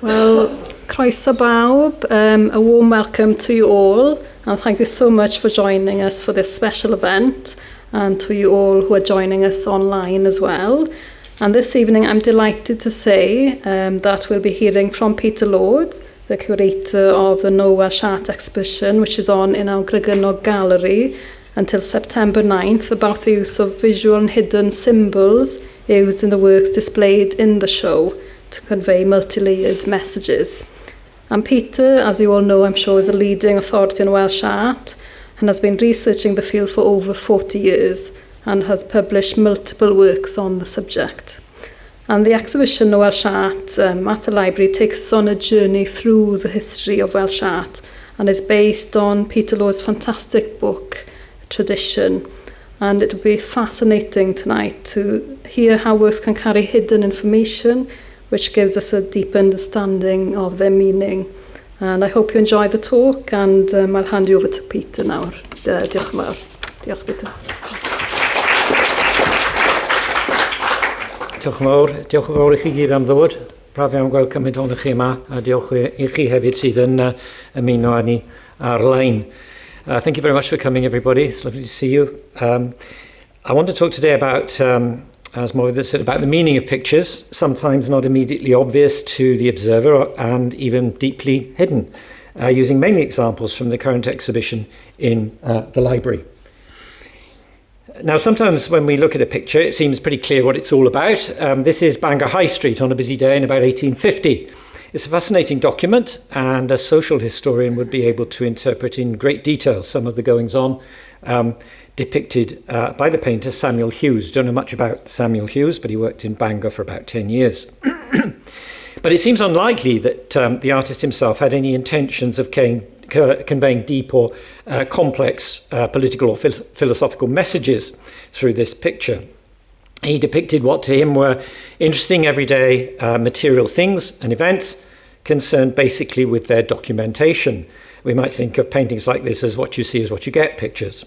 Well, croeso bawb, a warm welcome to you all, and thank you so much for joining us for this special event, and to you all who are joining us online as well. And this evening I'm delighted to say that we'll be hearing from Peter Lord, the curator of the No Welsh Art exhibition, which is on in our Grygynog Gallery until September 9th, about the use of visual and hidden symbols used in the works displayed in the show to convey multi-layered messages. And Peter, as you all know, I'm sure, is a leading authority on Welsh art and has been researching the field for over 40 years and has published multiple works on the subject. And the exhibition No Welsh Art at the library takes us on a journey through the history of Welsh art and is based on Peter Lord's fantastic book, Tradition. And it will be fascinating tonight to hear how works can carry hidden information, which gives us a deep understanding of their meaning. And I hope you enjoy the talk, and I'll hand you over to Peter now. Diolch yn fawr. Diolch, Peter. Diolch yn fawr i chi gyd am ddod. Braf iawn gweld cymaint o'n chi yma, a diolch i chi hefyd sydd yn ymuno â ni ar-lein. Thank you very much for coming, everybody. It's lovely to see you. I want to talk today about as Moritz said, about the meaning of pictures, sometimes not immediately obvious to the observer and even deeply hidden, using mainly examples from the current exhibition in the library. Now, sometimes when we look at a picture, it seems pretty clear what it's all about. This is Bangor High Street on a busy day in about 1850. It's a fascinating document, and a social historian would be able to interpret in great detail some of the goings-on depicted by the painter Samuel Hughes. Don't know much about Samuel Hughes, but he worked in Bangor for about 10 years. But it seems unlikely that the artist himself had any intentions of conveying deep or complex political or philosophical messages through this picture. He depicted what to him were interesting everyday material things and events concerned basically with their documentation. We might think of paintings like this as what you see is what you get pictures.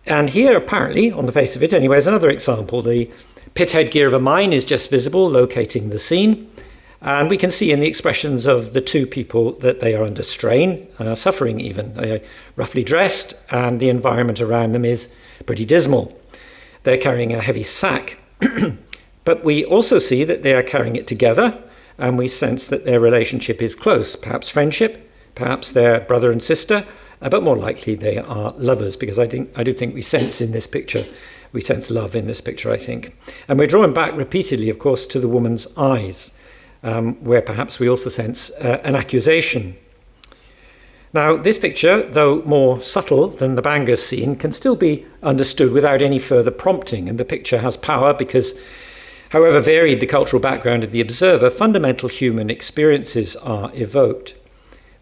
And here, apparently, on the face of it anyway, is another example. The pit headgear of a mine is just visible, locating the scene. And we can see in the expressions of the two people that they are under strain, suffering even. They are roughly dressed, and the environment around them is pretty dismal. They're carrying a heavy sack. But we also see that they are carrying it together, and we sense that their relationship is close, perhaps friendship, perhaps they're brother and sister, but more likely they are lovers, because I do think we sense love in this picture, I think. And we're drawn back repeatedly, of course, to the woman's eyes, where perhaps we also sense an accusation. Now, this picture, though more subtle than the Bangor scene, can still be understood without any further prompting, and the picture has power because, however varied the cultural background of the observer, fundamental human experiences are evoked.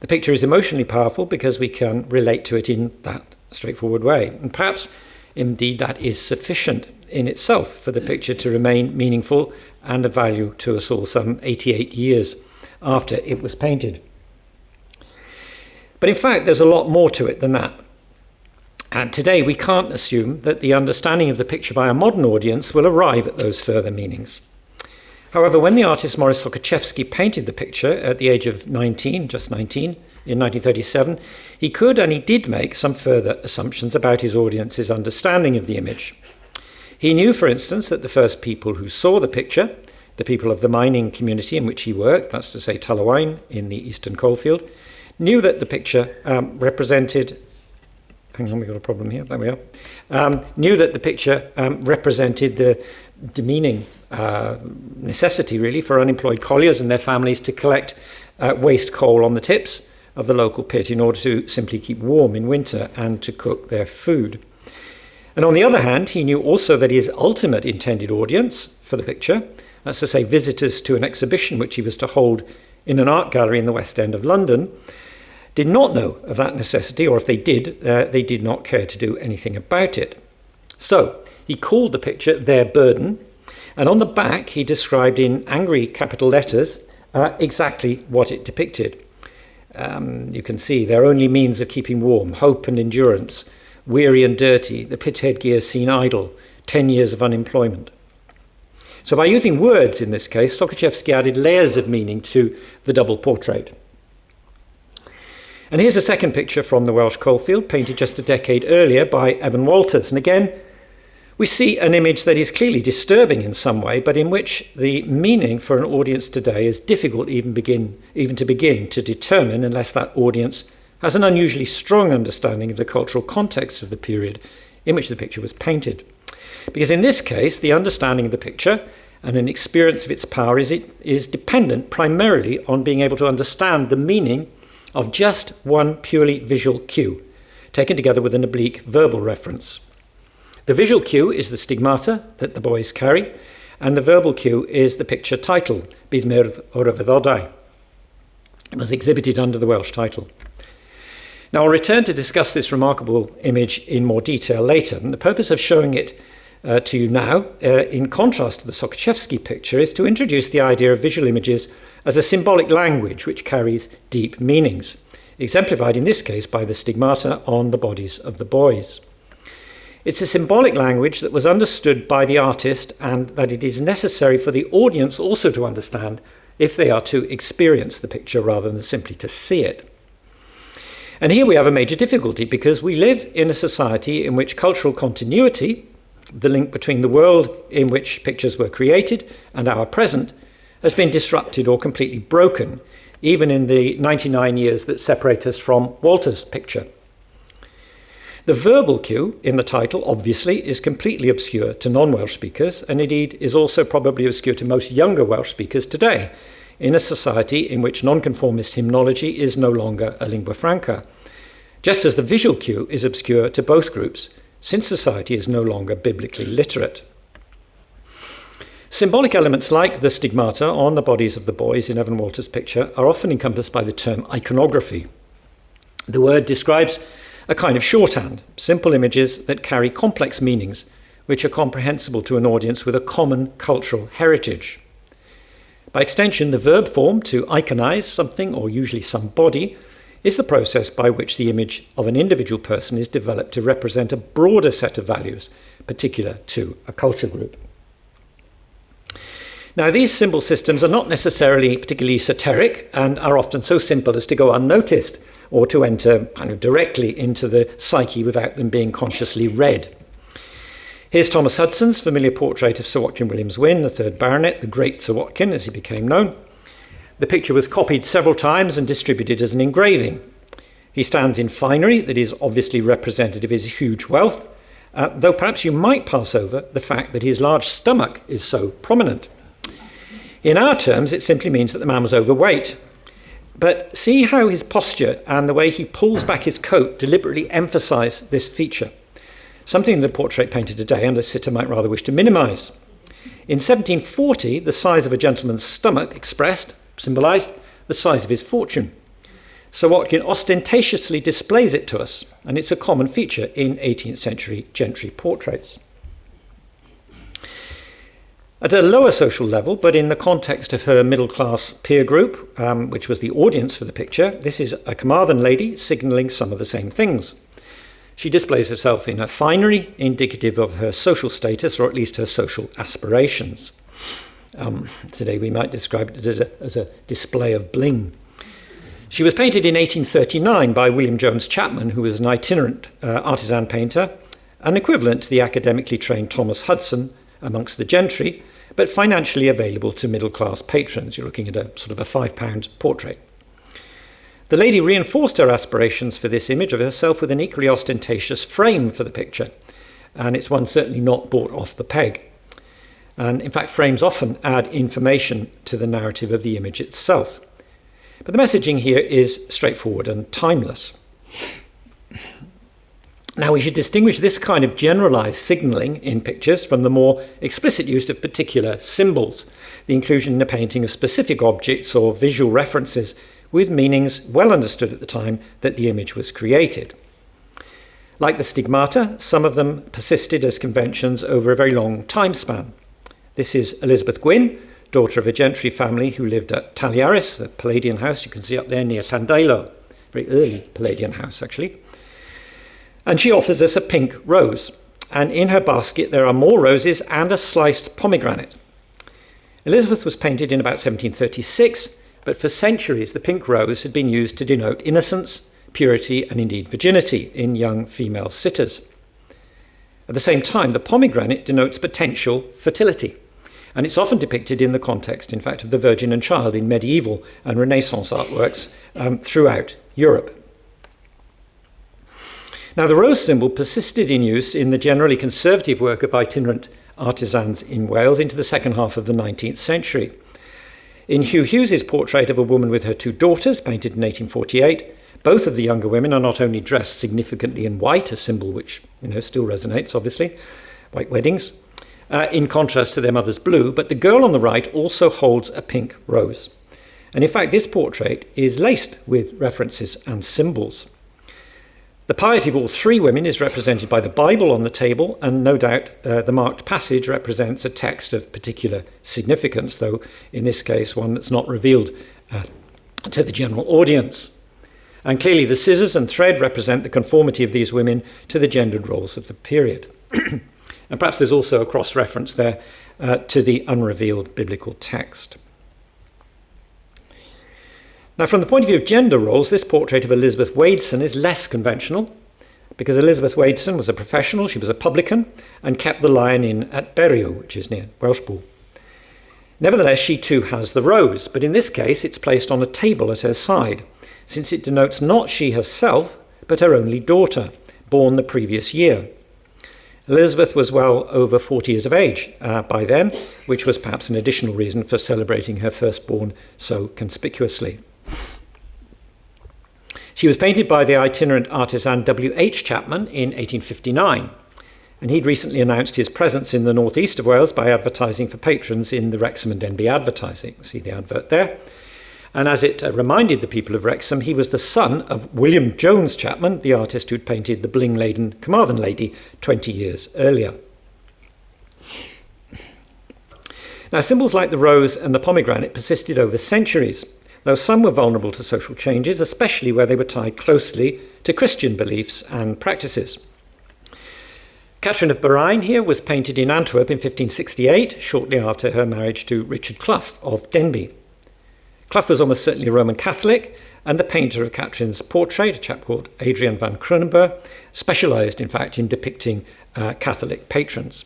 The picture is emotionally powerful because we can relate to it in that straightforward way. And perhaps, indeed, that is sufficient in itself for the picture to remain meaningful and of value to us all some 88 years after it was painted. But in fact, there's a lot more to it than that. And today we can't assume that the understanding of the picture by a modern audience will arrive at those further meanings. However, when the artist Maurice Sokochevsky painted the picture at the age of 19, just 19, in 1937, he could and he did make some further assumptions about his audience's understanding of the image. He knew, for instance, that the first people who saw the picture, the people of the mining community in which he worked, that's to say Talawain in the eastern coalfield, knew that the picture represented... Hang on, we've got a problem here. There we are. Knew that the picture represented the demeaning necessity, really, for unemployed colliers and their families to collect waste coal on the tips of the local pit in order to simply keep warm in winter and to cook their food. And on the other hand, he knew also that his ultimate intended audience for the picture, that's to say visitors to an exhibition which he was to hold in an art gallery in the West End of London, did not know of that necessity, or if they did not care to do anything about it. So he called the picture Their Burden, and on the back he described in angry capital letters exactly what it depicted. You can see their only means of keeping warm, hope and endurance, weary and dirty, the pit headgear seen idle, 10 years of unemployment. So by using words in this case, Sokoczewski added layers of meaning to the double portrait. And here's a second picture from the Welsh coalfield, painted just a decade earlier by Evan Walters. And again, we see an image that is clearly disturbing in some way, but in which the meaning for an audience today is difficult even to begin to determine unless that audience has an unusually strong understanding of the cultural context of the period in which the picture was painted. Because in this case, the understanding of the picture and an experience of its power is dependent primarily on being able to understand the meaning of just one purely visual cue, taken together with an oblique verbal reference. The visual cue is the stigmata that the boys carry, and the verbal cue is the picture title, Bydd Myrdd o'r Yfeddodau. It was exhibited under the Welsh title. Now, I'll return to discuss this remarkable image in more detail later, and the purpose of showing it to you now, in contrast to the Sokoczewski picture, is to introduce the idea of visual images as a symbolic language which carries deep meanings, exemplified in this case by the stigmata on the bodies of the boys. It's a symbolic language that was understood by the artist and that it is necessary for the audience also to understand if they are to experience the picture rather than simply to see it. And here we have a major difficulty because we live in a society in which cultural continuity, the link between the world in which pictures were created and our present, has been disrupted or completely broken, even in the 99 years that separate us from Walter's picture. The verbal cue in the title, obviously, is completely obscure to non-Welsh speakers, and indeed is also probably obscure to most younger Welsh speakers today, in a society in which nonconformist hymnology is no longer a lingua franca, just as the visual cue is obscure to both groups, since society is no longer biblically literate. Symbolic elements like the stigmata on the bodies of the boys in Evan Walter's picture are often encompassed by the term iconography. The word describes a kind of shorthand, simple images that carry complex meanings which are comprehensible to an audience with a common cultural heritage. By extension, the verb form to iconize something, or usually some body, is the process by which the image of an individual person is developed to represent a broader set of values, particular to a culture group. Now, these symbol systems are not necessarily particularly esoteric and are often so simple as to go unnoticed or to enter kind of directly into the psyche without them being consciously read. Here's Thomas Hudson's familiar portrait of Sir Watkin Williams-Wynne, the 3rd Baronet, the Great Sir Watkin, as he became known. The picture was copied several times and distributed as an engraving. He stands in finery that is obviously representative of his huge wealth, though perhaps you might pass over the fact that his large stomach is so prominent. In our terms, it simply means that the man was overweight. But see how his posture and the way he pulls back his coat deliberately emphasize this feature, something the portrait painted today and a sitter might rather wish to minimize. In 1740, the size of a gentleman's stomach symbolized the size of his fortune. Sir Watkin ostentatiously displays it to us, and it's a common feature in 18th century gentry portraits. At a lower social level, but in the context of her middle-class peer group, which was the audience for the picture, this is a Carmarthen lady signalling some of the same things. She displays herself in her finery, indicative of her social status, or at least her social aspirations. Today we might describe it as a display of bling. She was painted in 1839 by William Jones Chapman, who was an itinerant artisan painter, an equivalent to the academically trained Thomas Hudson amongst the gentry, but financially available to middle-class patrons. You're looking at a sort of a £5 portrait. The lady reinforced her aspirations for this image of herself with an equally ostentatious frame for the picture, and it's one certainly not bought off the peg. And in fact, frames often add information to the narrative of the image itself. But the messaging here is straightforward and timeless. Now, we should distinguish this kind of generalized signalling in pictures from the more explicit use of particular symbols, the inclusion in a painting of specific objects or visual references with meanings well understood at the time that the image was created. Like the stigmata, some of them persisted as conventions over a very long time span. This is Elizabeth Gwynne, daughter of a gentry family who lived at Talliaris, the Palladian house you can see up there near Llandeilo, very early Palladian house actually. And she offers us a pink rose, and in her basket there are more roses and a sliced pomegranate. Elizabeth was painted in about 1736, but for centuries the pink rose had been used to denote innocence, purity, and indeed virginity in young female sitters. At the same time, the pomegranate denotes potential fertility, and it's often depicted in the context, in fact, of the Virgin and Child in medieval and Renaissance artworks throughout Europe. Now, the rose symbol persisted in use in the generally conservative work of itinerant artisans in Wales into the second half of the 19th century. In Hugh Hughes's portrait of a woman with her two daughters, painted in 1848, both of the younger women are not only dressed significantly in white, a symbol which still resonates, obviously, white weddings, in contrast to their mother's blue, but the girl on the right also holds a pink rose. And in fact, this portrait is laced with references and symbols. The piety of all three women is represented by the Bible on the table, and no doubt the marked passage represents a text of particular significance, though in this case one that's not revealed to the general audience. And clearly the scissors and thread represent the conformity of these women to the gendered roles of the period. And perhaps there's also a cross-reference there to the unrevealed biblical text. Now, from the point of view of gender roles, this portrait of Elizabeth Wadeson is less conventional, because Elizabeth Wadeson was a professional, she was a publican, and kept the Lion Inn at Berriew, which is near Welshpool. Nevertheless, she too has the rose, but in this case it's placed on a table at her side, since it denotes not she herself, but her only daughter, born the previous year. Elizabeth was well over 40 years of age by then, which was perhaps an additional reason for celebrating her firstborn so conspicuously. She was painted by the itinerant artisan W.H. Chapman in 1859, and he'd recently announced his presence in the northeast of Wales by advertising for patrons in the Wrexham and Denbigh Advertising. See the advert there. And as it reminded the people of Wrexham, he was the son of William Jones Chapman, the artist who'd painted the bling-laden Carmarthen Lady 20 years earlier. Now, symbols like the rose and the pomegranate persisted over centuries, though some were vulnerable to social changes, especially where they were tied closely to Christian beliefs and practices. Catherine of Boraine here was painted in Antwerp in 1568, shortly after her marriage to Richard Clough of Denbigh. Clough was almost certainly a Roman Catholic, and the painter of Catherine's portrait, a chap called Adrian van Cronenburg, specialised, in fact, in depicting Catholic patrons.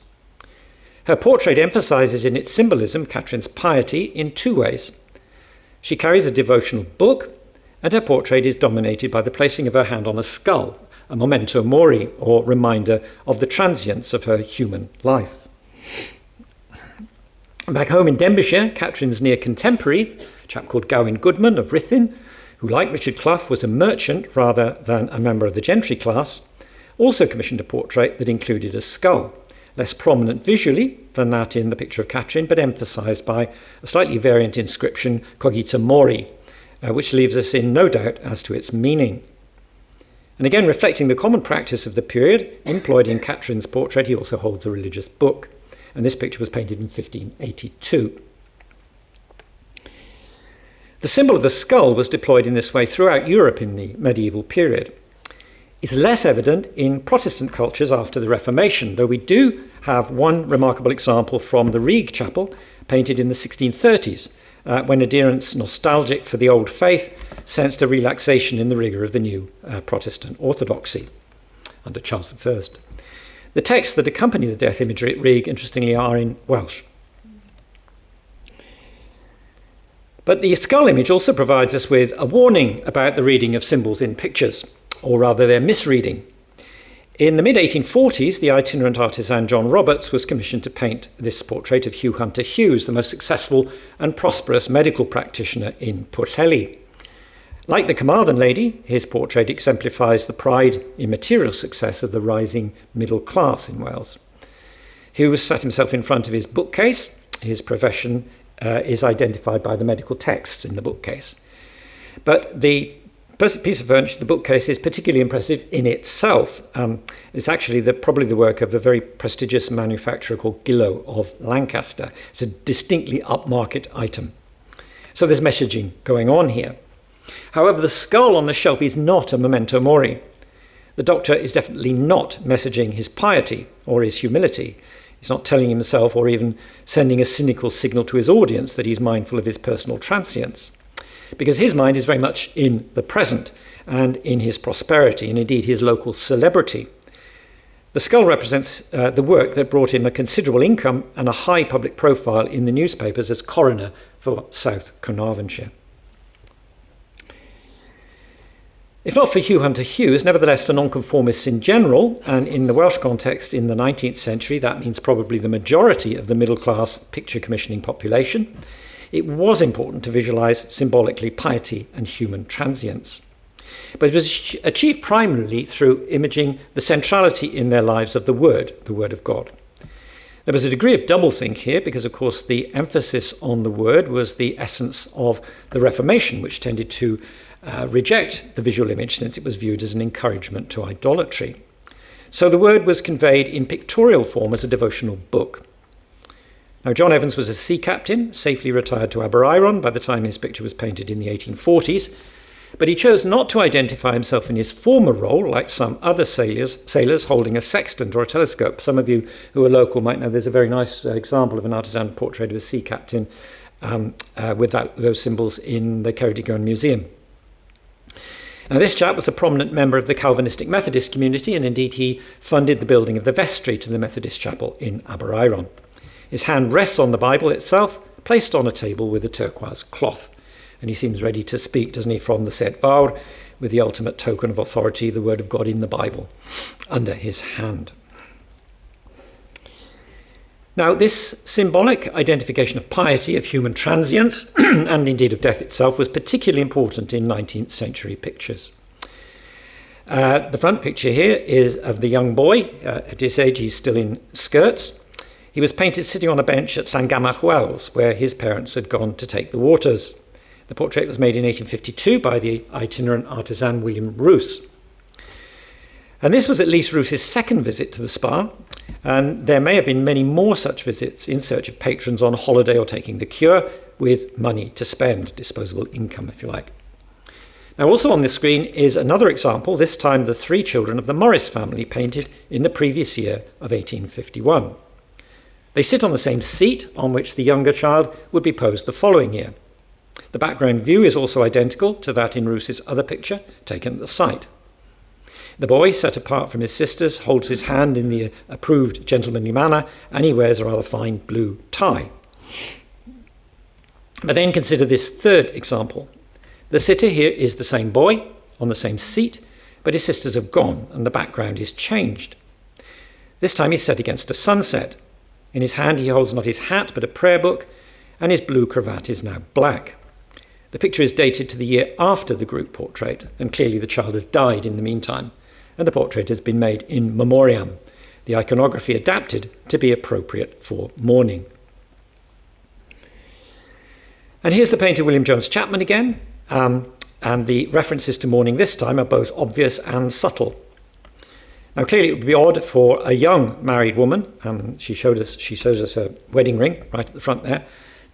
Her portrait emphasises in its symbolism Catherine's piety in two ways. She carries a devotional book, and her portrait is dominated by the placing of her hand on a skull, a memento mori, or reminder of the transience of her human life. Back home in Denbighshire, Catherine's near contemporary, a chap called Gawain Goodman of Ruthin, who, like Richard Clough, was a merchant rather than a member of the gentry class, also commissioned a portrait that included a skull, less prominent visually than that in the picture of Catherine, but emphasised by a slightly variant inscription, Cogita Mori, which leaves us in no doubt as to its meaning. And again, reflecting the common practice of the period employed in Catherine's portrait, he also holds a religious book, and this picture was painted in 1582. The symbol of the skull was deployed in this way throughout Europe in the medieval period. It's less evident in Protestant cultures after the Reformation, though we do have one remarkable example from the Rieg Chapel, painted in the 1630s, when adherents nostalgic for the old faith sensed a relaxation in the rigour of the new Protestant orthodoxy under Charles I. The texts that accompany the death imagery at Rieg, interestingly, are in Welsh. But the skull image also provides us with a warning about the reading of symbols in pictures, or rather their misreading. In the mid-1840s, the itinerant artisan John Roberts was commissioned to paint this portrait of Hugh Hunter Hughes, the most successful and prosperous medical practitioner in Pwllheli. Like the Carmarthen Lady, his portrait exemplifies the pride in material success of the rising middle class in Wales. Hughes sat himself in front of his bookcase. His profession is identified by the medical texts in the bookcase. But the piece of furniture, the bookcase, is particularly impressive in itself. It's actually probably the work of a very prestigious manufacturer called Gall of Lancaster. It's a distinctly upmarket item. So there's messaging going on here. However, the skull on the shelf is not a memento mori. The doctor is definitely not messaging his piety or his humility. He's not telling himself or even sending a cynical signal to his audience that he's mindful of his personal transience, because his mind is very much in the present and in his prosperity, and indeed his local celebrity. The skull represents the work that brought him a considerable income and a high public profile in the newspapers as coroner for South Carnarvonshire. If not for Hugh Hunter Hughes, nevertheless for nonconformists in general, and in the Welsh context in the 19th century, that means probably the majority of the middle-class picture commissioning population, it was important to visualise symbolically piety and human transience. But it was achieved primarily through imaging the centrality in their lives of the Word of God. There was a degree of doublethink here because, of course, the emphasis on the Word was the essence of the Reformation, which tended to reject the visual image since it was viewed as an encouragement to idolatry. So the Word was conveyed in pictorial form as a devotional book. Now, John Evans was a sea captain, safely retired to Aberaeron by the time his picture was painted in the 1840s, but he chose not to identify himself in his former role, like some other sailors holding a sextant or a telescope. Some of you who are local might know there's a very nice example of an artisan portrait of a sea captain with those symbols in the Ceredigion Museum. Now, this chap was a prominent member of the Calvinistic Methodist community, and indeed he funded the building of the vestry to the Methodist chapel in Aberaeron. His hand rests on the Bible itself, placed on a table with a turquoise cloth. And he seems ready to speak, doesn't he, from the Set Vawr, with the ultimate token of authority, the Word of God in the Bible, under his hand. Now, this symbolic identification of piety, of human transience, and indeed of death itself, was particularly important in 19th century pictures. The front picture here is of the young boy. At this age, he's still in skirts. He was painted sitting on a bench at Llangamach Wells, where his parents had gone to take the waters. The portrait was made in 1852 by the itinerant artisan William Roos. And this was at least Roos's second visit to the spa, and there may have been many more such visits in search of patrons on holiday or taking the cure with money to spend, disposable income, if you like. Now, also on the screen is another example, this time the three children of the Morris family, painted in the previous year of 1851. They sit on the same seat on which the younger child would be posed the following year. The background view is also identical to that in Roos's other picture, taken at the site. The boy, set apart from his sisters, holds his hand in the approved gentlemanly manner, and he wears a rather fine blue tie. But then consider this third example. The sitter here is the same boy, on the same seat, but his sisters have gone, and the background is changed. This time he's set against a sunset. In his hand he holds not his hat, but a prayer book, and his blue cravat is now black. The picture is dated to the year after the group portrait, and clearly the child has died in the meantime, and the portrait has been made in memoriam, the iconography adapted to be appropriate for mourning. And here's the painter William Jones Chapman again, and the references to mourning this time are both obvious and subtle. Now, clearly it would be odd for a young married woman, she shows us her wedding ring right at the front there,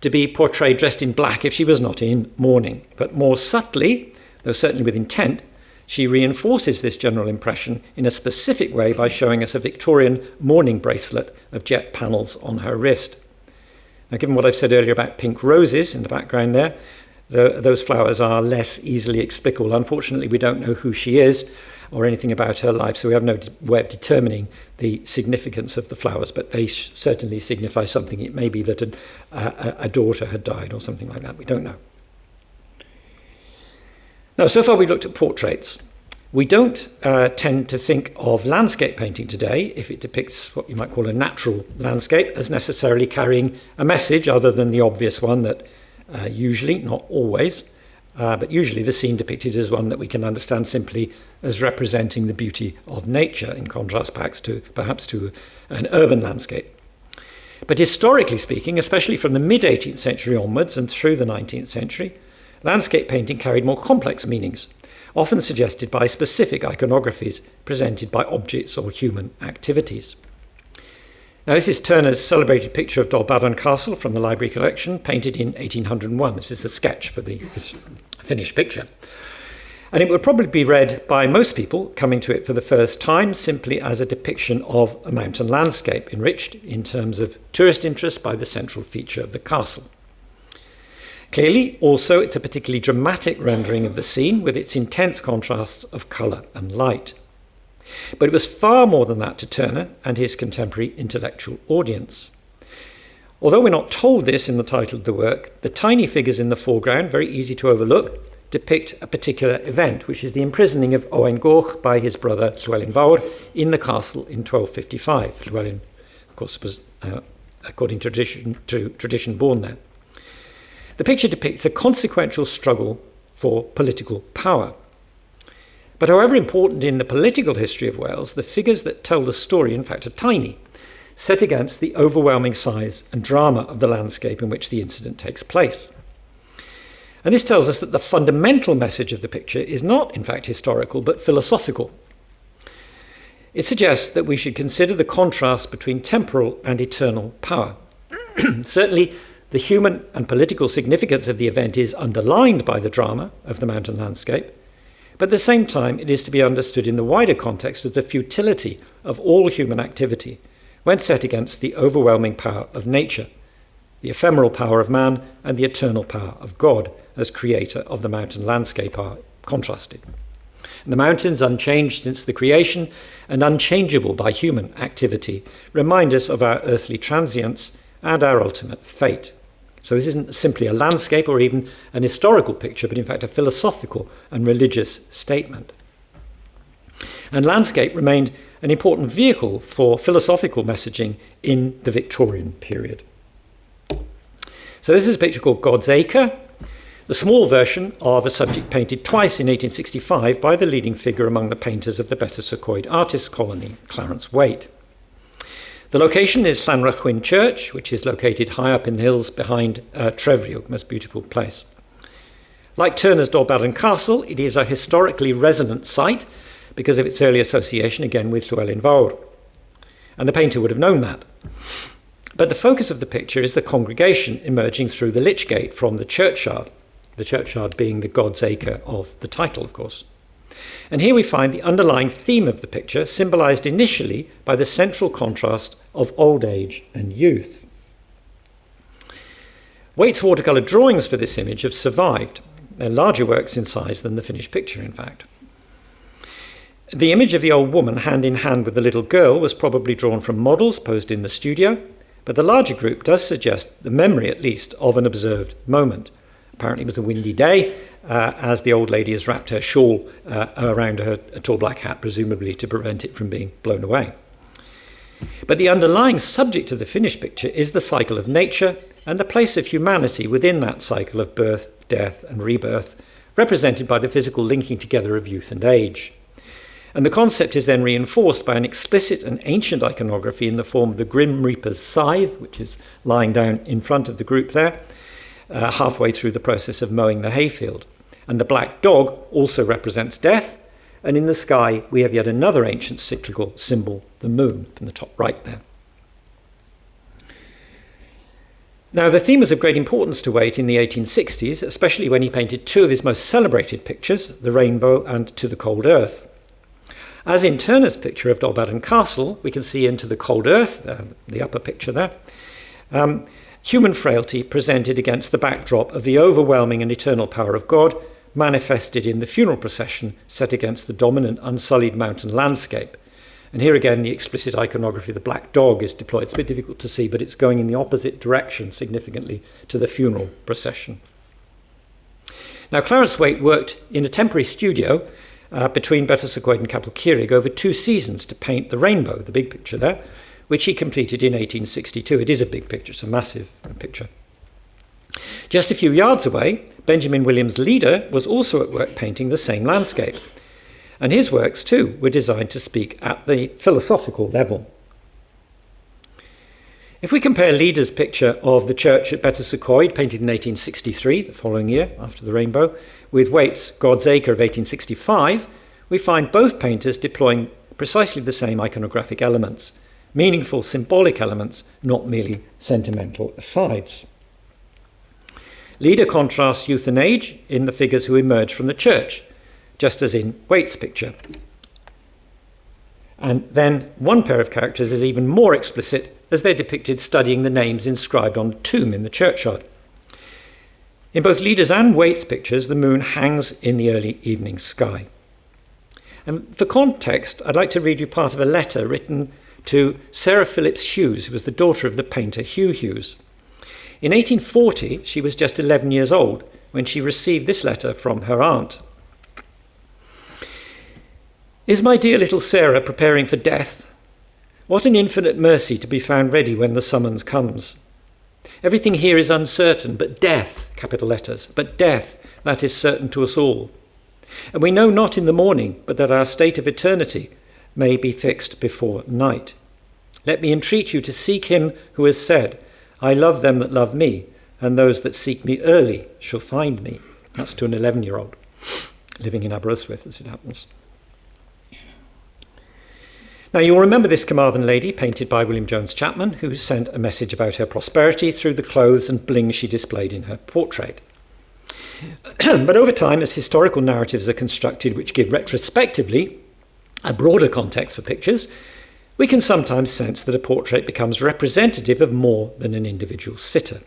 to be portrayed dressed in black if she was not in mourning. But more subtly, though certainly with intent, she reinforces this general impression in a specific way by showing us a Victorian mourning bracelet of jet panels on her wrist. Now, given what I've said earlier about pink roses in the background there, those flowers are less easily explicable. Unfortunately, we don't know who she is or anything about her life, so we have no way of determining the significance of the flowers, but they certainly signify something. It may be that a daughter had died or something like that. We don't know. Now, so far we've looked at portraits. We don't tend to think of landscape painting today, if it depicts what you might call a natural landscape, as necessarily carrying a message other than the obvious one that usually, not always, but usually the scene depicted is one that we can understand simply as representing the beauty of nature, in contrast perhaps to an urban landscape. But historically speaking, especially from the mid-18th century onwards and through the 19th century, landscape painting carried more complex meanings, often suggested by specific iconographies presented by objects or human activities. Now, this is Turner's celebrated picture of Dolbaddon Castle from the library collection, painted in 1801. This is a sketch for the finished picture. And it would probably be read by most people coming to it for the first time simply as a depiction of a mountain landscape, enriched in terms of tourist interest by the central feature of the castle. Clearly, also, it's a particularly dramatic rendering of the scene with its intense contrasts of colour and light. But it was far more than that to Turner and his contemporary intellectual audience. Although we're not told this in the title of the work, the tiny figures in the foreground, very easy to overlook, depict a particular event, which is the imprisoning of Owain Goch by his brother Llywelyn in the castle in 1255. Llywelyn, of course, was, according to tradition, born there. The picture depicts a consequential struggle for political power. But however important in the political history of Wales, the figures that tell the story, in fact, are tiny, set against the overwhelming size and drama of the landscape in which the incident takes place. And this tells us that the fundamental message of the picture is not, in fact, historical, but philosophical. It suggests that we should consider the contrast between temporal and eternal power. Certainly, the human and political significance of the event is underlined by the drama of the mountain landscape, but at the same time, it is to be understood in the wider context of the futility of all human activity when set against the overwhelming power of nature, the ephemeral power of man and the eternal power of God as creator of the mountain landscape are contrasted. And the mountains, unchanged since the creation and unchangeable by human activity, remind us of our earthly transience and our ultimate fate. So this isn't simply a landscape or even an historical picture, but in fact a philosophical and religious statement. And landscape remained an important vehicle for philosophical messaging in the Victorian period. So this is a picture called God's Acre, the small version of a subject painted twice in 1865 by the leading figure among the painters of the Betws-y-Coed Artists Colony, Clarence Waite. The location is Llanrachwyn Church, which is located high up in the hills behind Trefrwng, most beautiful place. Like Turner's Dolbadarn Castle, it is a historically resonant site because of its early association again with Llywelyn Fawr. And the painter would have known that. But the focus of the picture is the congregation emerging through the Lich Gate from the churchyard being the God's Acre of the title, of course. And here we find the underlying theme of the picture, symbolised initially by the central contrast of old age and youth. Waite's watercolour drawings for this image have survived. They're larger works in size than the finished picture, in fact. The image of the old woman hand in hand with the little girl was probably drawn from models posed in the studio, but the larger group does suggest the memory, at least, of an observed moment. Apparently it was a windy day, as the old lady has wrapped her shawl around her tall black hat, presumably to prevent it from being blown away. But the underlying subject of the finished picture is the cycle of nature and the place of humanity within that cycle of birth, death and rebirth, represented by the physical linking together of youth and age. And the concept is then reinforced by an explicit and ancient iconography in the form of the Grim Reaper's scythe, which is lying down in front of the group there, halfway through the process of mowing the hayfield. And the black dog also represents death, and in the sky we have yet another ancient cyclical symbol, the moon, in the top right there. Now, the theme was of great importance to Waite in the 1860s, especially when he painted two of his most celebrated pictures, The Rainbow and To the Cold Earth. As in Turner's picture of Dolbadarn Castle, we can see into the cold earth, the upper picture there, human frailty presented against the backdrop of the overwhelming and eternal power of God, manifested in the funeral procession set against the dominant unsullied mountain landscape. And here again, the explicit iconography of the black dog is deployed. It's a bit difficult to see, but it's going in the opposite direction significantly to the funeral procession. Now, Clarence Waite worked in a temporary studio between Betws-y-Coed and Capel Curig over 2 seasons to paint the rainbow, the big picture there, which he completed in 1862. It is a big picture, it's a massive picture. Just a few yards away, Benjamin Williams Leader was also at work painting the same landscape. And his works, too, were designed to speak at the philosophical level. If we compare Leader's picture of the church at Betws-y-Coed, painted in 1863, the following year after the rainbow, with Waite's God's Acre of 1865, we find both painters deploying precisely the same iconographic elements, meaningful symbolic elements, not merely sentimental asides. Leader contrasts youth and age in the figures who emerge from the church, just as in Waite's picture. And then one pair of characters is even more explicit as they're depicted studying the names inscribed on a tomb in the churchyard. In both Leader's and Waite's pictures, the moon hangs in the early evening sky. And for context, I'd like to read you part of a letter written to Sarah Phillips Hughes, who was the daughter of the painter Hugh Hughes. In 1840, she was just 11 years old when she received this letter from her aunt. Is my dear little Sarah preparing for death? What an infinite mercy to be found ready when the summons comes. Everything here is uncertain, but death, capital letters, but death, that is certain to us all. And we know not in the morning, but that our state of eternity may be fixed before night. Let me entreat you to seek him who has said, I love them that love me, and those that seek me early shall find me. That's to an 11-year-old living in Aberystwyth, as it happens. Now, you'll remember this Carmarthen lady, painted by William Jones Chapman, who sent a message about her prosperity through the clothes and bling she displayed in her portrait. But over time, as historical narratives are constructed which give retrospectively a broader context for pictures, we can sometimes sense that a portrait becomes representative of more than an individual sitter.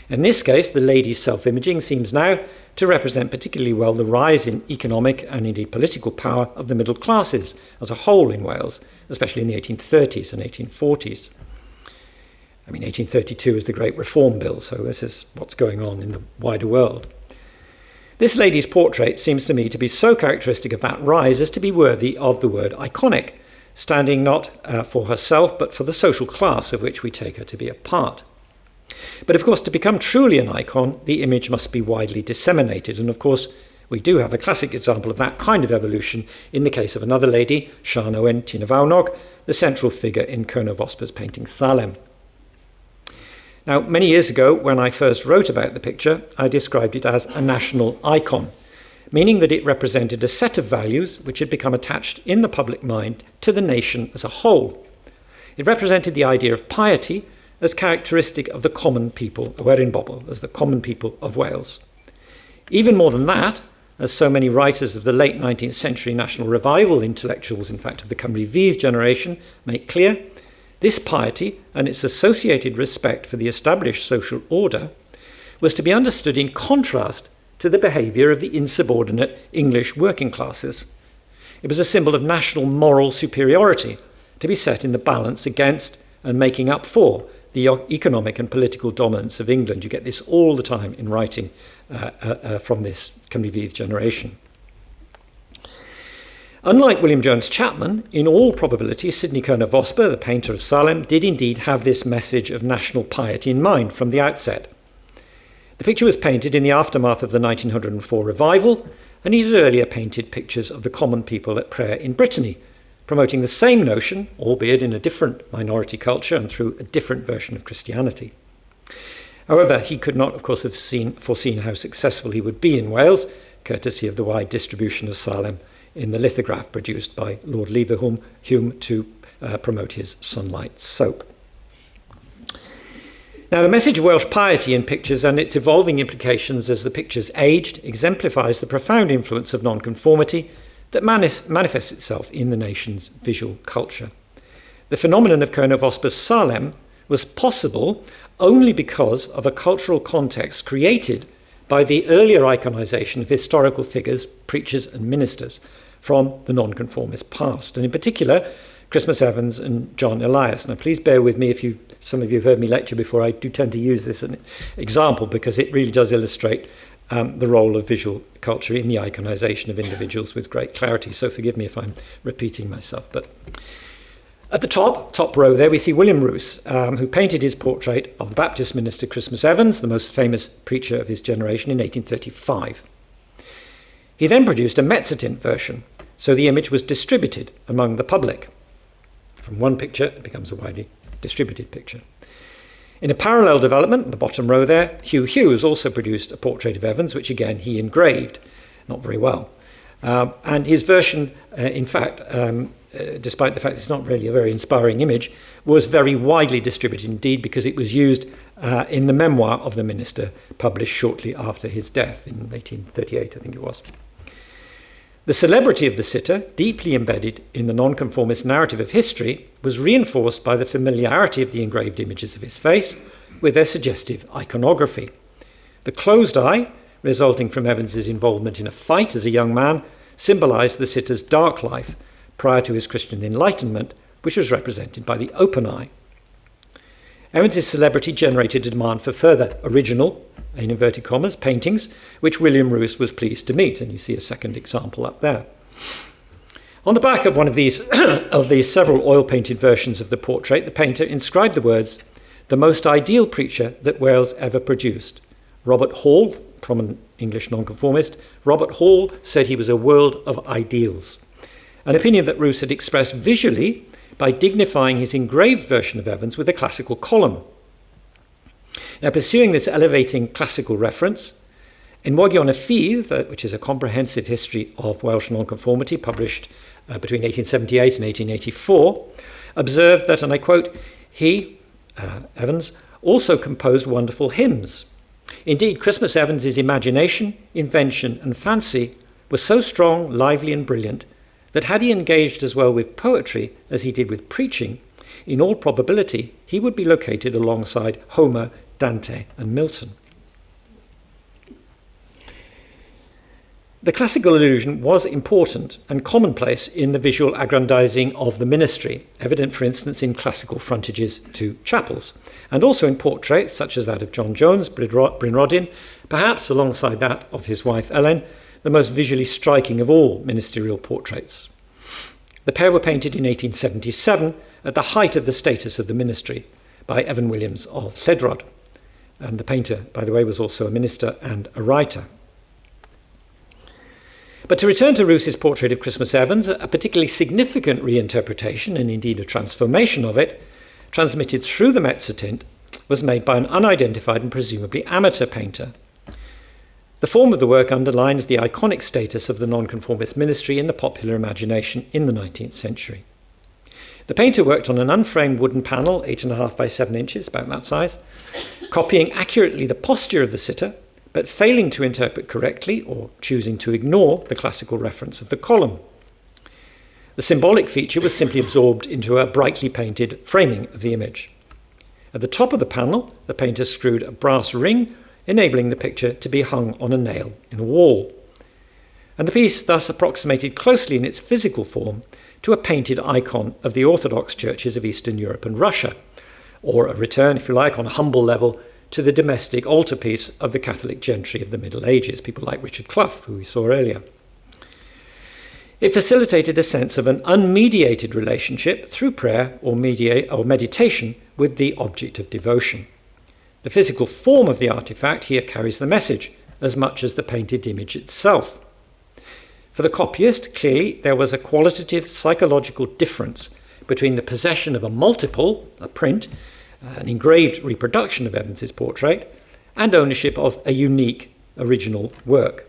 In this case, the lady's self-imaging seems now to represent particularly well the rise in economic and indeed political power of the middle classes as a whole in Wales, especially in the 1830s and 1840s. 1832 is the Great Reform Bill, so this is what's going on in the wider world. This lady's portrait seems to me to be so characteristic of that rise as to be worthy of the word iconic, standing not for herself but for the social class of which we take her to be a part. But of course, to become truly an icon, the image must be widely disseminated, and of course we do have a classic example of that kind of evolution in the case of another lady, Siân Owen Tina Fawnog, the central figure in Cernor Fosper's painting Salem. Now, many years ago, when I first wrote about the picture, I described it as a national icon, meaning that it represented a set of values which had become attached in the public mind to the nation as a whole. It represented the idea of piety as characteristic of the common people of Erin Bobl, as the common people of Wales. Even more than that, as so many writers of the late 19th century National Revival intellectuals, in fact of the Cymru Fydd generation, make clear, this piety and its associated respect for the established social order was to be understood in contrast to the behaviour of the insubordinate English working classes. It was a symbol of national moral superiority to be set in the balance against and making up for the economic and political dominance of England. You get this all the time in writing from this Cymru Fydd generation. Unlike William Jones Chapman, in all probability, Sidney Cernor Fosper, the painter of Salem, did indeed have this message of national piety in mind from the outset. The picture was painted in the aftermath of the 1904 revival, and he had earlier painted pictures of the common people at prayer in Brittany, promoting the same notion, albeit in a different minority culture and through a different version of Christianity. However, he could not, of course, have foreseen how successful he would be in Wales, courtesy of the wide distribution of Salem in the lithograph produced by Lord Leverhulme to promote his sunlight soap. Now, the message of Welsh piety in pictures and its evolving implications as the pictures aged exemplifies the profound influence of nonconformity that manifests itself in the nation's visual culture. The phenomenon of Cernor Fosper's Salem was possible only because of a cultural context created by the earlier iconisation of historical figures, preachers and ministers from the nonconformist past, and in particular Christmas Evans and John Elias. Now please bear with me if some of you have heard me lecture before. I do tend to use this as an example because it really does illustrate the role of visual culture in the iconisation of individuals with great clarity. So forgive me if I'm repeating myself. But at the top row there, we see William Roos, who painted his portrait of the Baptist minister Christmas Evans, the most famous preacher of his generation, in 1835. He then produced a mezzotint version, so the image was distributed among the public. From one picture, it becomes a widely distributed picture. In a parallel development, the bottom row there, Hugh Hughes also produced a portrait of Evans, which again he engraved, not very well. And his version, in fact, despite the fact it's not really a very inspiring image, was very widely distributed indeed because it was used in the memoir of the minister published shortly after his death in 1838, I think it was. The celebrity of the sitter, deeply embedded in the nonconformist narrative of history, was reinforced by the familiarity of the engraved images of his face with their suggestive iconography. The closed eye, resulting from Evans's involvement in a fight as a young man, symbolised the sitter's dark life prior to his Christian enlightenment, which was represented by the open eye. Evans's celebrity generated a demand for further original, in inverted commas, paintings, which William Roos was pleased to meet, and you see a second example up there. On the back of one of these several oil-painted versions of the portrait, the painter inscribed the words, "The most ideal preacher that Wales ever produced." Robert Hall, prominent English nonconformist, Robert Hall said he was a world of ideals, an opinion that Roos had expressed visually by dignifying his engraved version of Evans with a classical column. Now, pursuing this elevating classical reference, Enwogion y Ffydd, which is a comprehensive history of Welsh nonconformity published between 1878 and 1884, observed that, and I quote, he, Evans, also composed wonderful hymns. Indeed, Christmas Evans's imagination, invention and fancy were so strong, lively and brilliant that had he engaged as well with poetry as he did with preaching, in all probability he would be located alongside Homer, Dante and Milton. The classical allusion was important and commonplace in the visual aggrandizing of the ministry, evident for instance in classical frontages to chapels, and also in portraits such as that of John Jones, Brynrodin, perhaps alongside that of his wife Ellen, the most visually striking of all ministerial portraits. The pair were painted in 1877 at the height of the status of the ministry by Evan Williams of Lledrod, and the painter, by the way, was also a minister and a writer. But to return to Roos's portrait of Christmas Evans, a particularly significant reinterpretation, and indeed a transformation of it, transmitted through the mezzotint, was made by an unidentified and presumably amateur painter. The form of the work underlines the iconic status of the nonconformist ministry in the popular imagination in the 19th century. The painter worked on an unframed wooden panel, 8.5 by 7 inches, about that size, copying accurately the posture of the sitter, but failing to interpret correctly or choosing to ignore the classical reference of the column. The symbolic feature was simply absorbed into a brightly painted framing of the image. At the top of the panel, the painter screwed a brass ring, enabling the picture to be hung on a nail in a wall. And the piece thus approximated closely in its physical form to a painted icon of the Orthodox churches of Eastern Europe and Russia, or a return, if you like, on a humble level, to the domestic altarpiece of the Catholic gentry of the Middle Ages, people like Richard Clough, who we saw earlier. It facilitated a sense of an unmediated relationship through prayer or meditation with the object of devotion. The physical form of the artifact here carries the message as much as the painted image itself. For the copyist, clearly there was a qualitative psychological difference between the possession of a multiple, a print, an engraved reproduction of Evans's portrait, and ownership of a unique original work.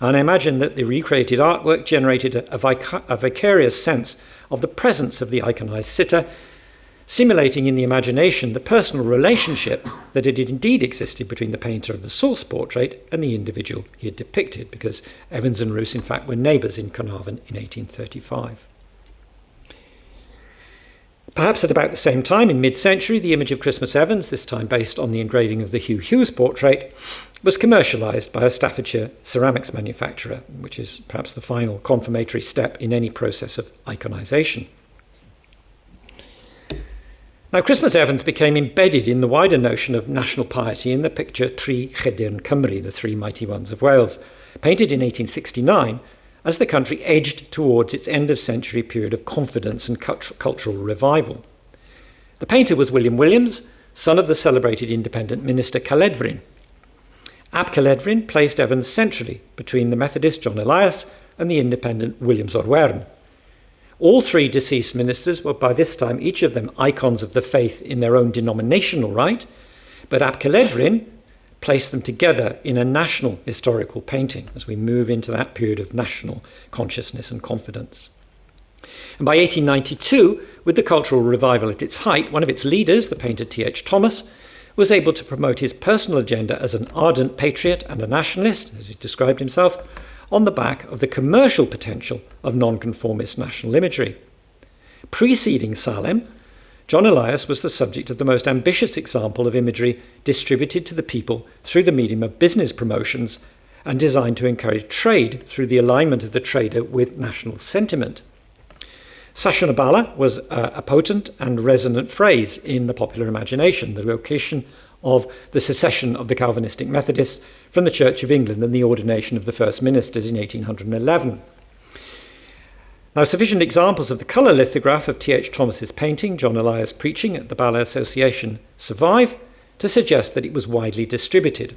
And I imagine that the recreated artwork generated a vicarious sense of the presence of the iconized sitter, simulating in the imagination the personal relationship that had indeed existed between the painter of the source portrait and the individual he had depicted, because Evans and Roos in fact were neighbours in Carnarvon in 1835. Perhaps at about the same time, in mid-century, the image of Christmas Evans, this time based on the engraving of the Hugh Hughes portrait, was commercialised by a Staffordshire ceramics manufacturer, which is perhaps the final confirmatory step in any process of iconisation. Now, Christmas Evans became embedded in the wider notion of national piety in the picture Tri Chedyrn Cymru, the Three Mighty Ones of Wales, painted in 1869, as the country edged towards its end-of-century period of confidence and cultural revival. The painter was William Williams, son of the celebrated independent minister Caledfryn. Ab Caledfryn placed Evans centrally between the Methodist John Elias and the independent Williams Orwern. All three deceased ministers were by this time each of them icons of the faith in their own denominational right, but Ab Caledfryn placed them together in a national historical painting as we move into that period of national consciousness and confidence. And by 1892, with the cultural revival at its height, one of its leaders, the painter T.H. Thomas, was able to promote his personal agenda as an ardent patriot and a nationalist, as he described himself, on the back of the commercial potential of nonconformist national imagery. Preceding Salem, John Elias was the subject of the most ambitious example of imagery distributed to the people through the medium of business promotions and designed to encourage trade through the alignment of the trader with national sentiment. Sashonabala was a potent and resonant phrase in the popular imagination, the location of the secession of the Calvinistic Methodists from the Church of England and the ordination of the first ministers in 1811. Now, sufficient examples of the colour lithograph of T.H. Thomas's painting, John Elias Preaching, at the Ballet Association survive to suggest that it was widely distributed.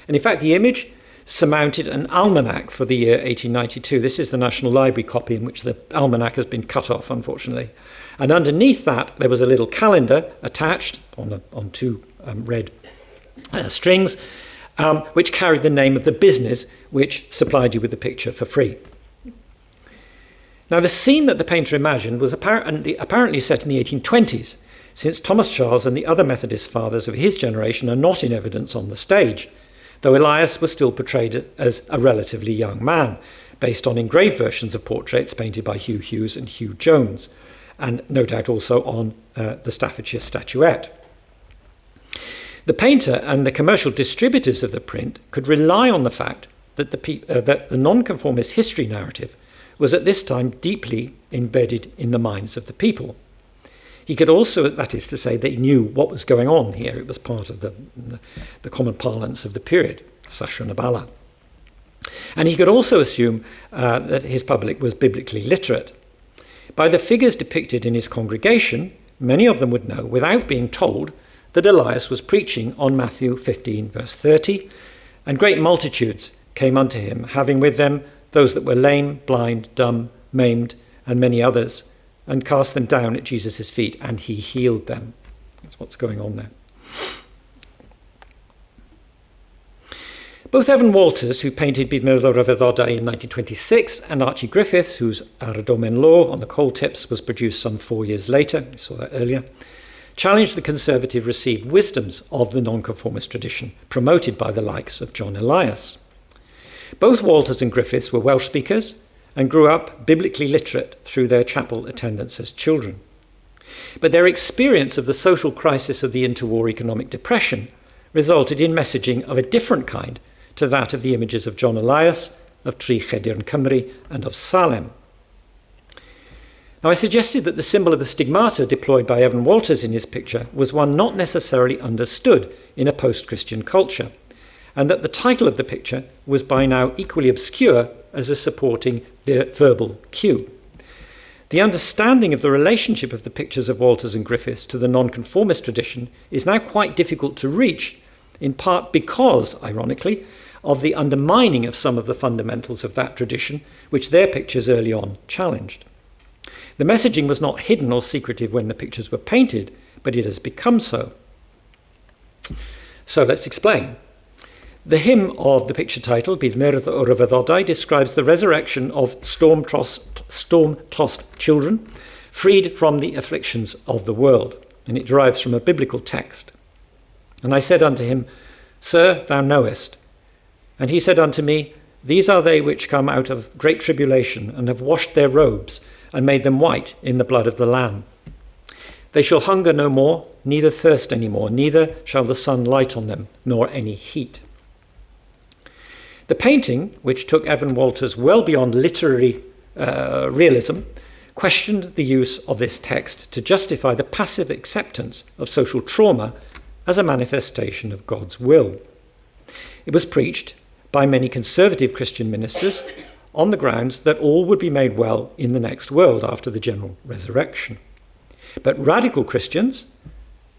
And in fact, the image surmounted an almanac for the year 1892. This is the National Library copy in which the almanac has been cut off, unfortunately. And underneath that, there was a little calendar attached on two red strings, which carried the name of the business which supplied you with the picture for free. Now, the scene that the painter imagined was apparently set in the 1820s, since Thomas Charles and the other Methodist fathers of his generation are not in evidence on the stage, though Elias was still portrayed as a relatively young man, based on engraved versions of portraits painted by Hugh Hughes and Hugh Jones, and no doubt also on the Staffordshire statuette. The painter and the commercial distributors of the print could rely on the fact that the nonconformist history narrative was at this time deeply embedded in the minds of the people. He could also, that is to say, they knew what was going on here. It was part of the common parlance of the period, Sashonabala. And he could also assume that his public was biblically literate. By the figures depicted in his congregation, many of them would know, without being told, that Elias was preaching on Matthew 15, verse 30, and great multitudes came unto him, having with them those that were lame, blind, dumb, maimed, and many others, and cast them down at Jesus' feet, and he healed them. That's what's going on there. Both Evan Walters, who painted Bydd Myrddin Rhyfeddodau in 1926, and Archie Griffith, whose Ar y Domen Law on the coal tips was produced some 4 years later, we saw that earlier, challenged the conservative received wisdoms of the nonconformist tradition, promoted by the likes of John Elias. Both Walters and Griffiths were Welsh speakers and grew up biblically literate through their chapel attendance as children. But their experience of the social crisis of the interwar economic depression resulted in messaging of a different kind to that of the images of John Elias, of Tri Chedyrn Cymru, and of Salem. Now, I suggested that the symbol of the stigmata deployed by Evan Walters in his picture was one not necessarily understood in a post-Christian culture, and that the title of the picture was by now equally obscure as a supporting verbal cue. The understanding of the relationship of the pictures of Walters and Griffiths to the nonconformist tradition is now quite difficult to reach, in part because, ironically, of the undermining of some of the fundamentals of that tradition, which their pictures early on challenged. The messaging was not hidden or secretive when the pictures were painted, but it has become so. So let's explain. The hymn of the picture title, Bydd Myrddin Rhyfeddodau, describes the resurrection of storm-tossed children, freed from the afflictions of the world, and it derives from a biblical text. And I said unto him, Sir, thou knowest. And he said unto me, These are they which come out of great tribulation, and have washed their robes, and made them white in the blood of the Lamb. They shall hunger no more, neither thirst any more, neither shall the sun light on them, nor any heat. The painting, which took Evan Walters well beyond literary realism, questioned the use of this text to justify the passive acceptance of social trauma as a manifestation of God's will. It was preached by many conservative Christian ministers on the grounds that all would be made well in the next world after the general resurrection. But radical Christians,